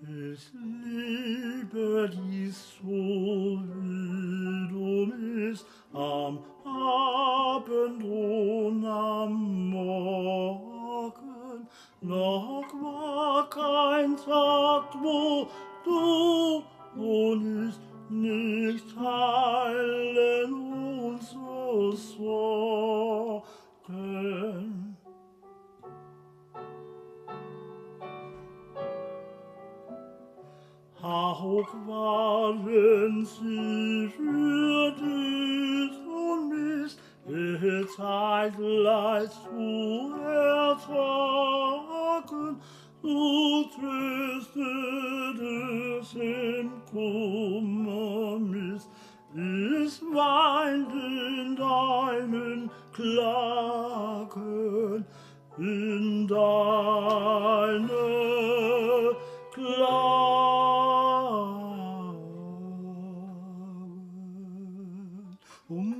Ich liebe dich so, wie du bist, am Abend und am Morgen. Noch war kein Tag, wo du und ich nicht teilen unsere Sorgen. Auch waren sie für dich und mich zeitgleich zu ertragen, du tröstetest im Kummer mich, ich weint in deinen Klagen, in deine Klagen.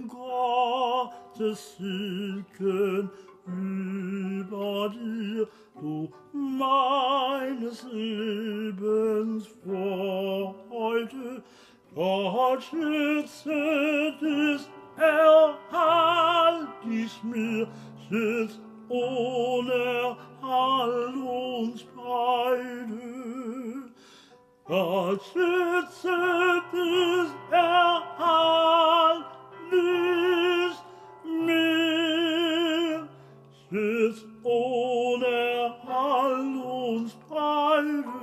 Gottes Segen über dir, du meines Lebens Freude. Gott schütze dich, erhalt dich mir, schütz ohne Halt uns beide. Gott schütze dich, erhalt dich mir, schütz ohne Halt uns beide.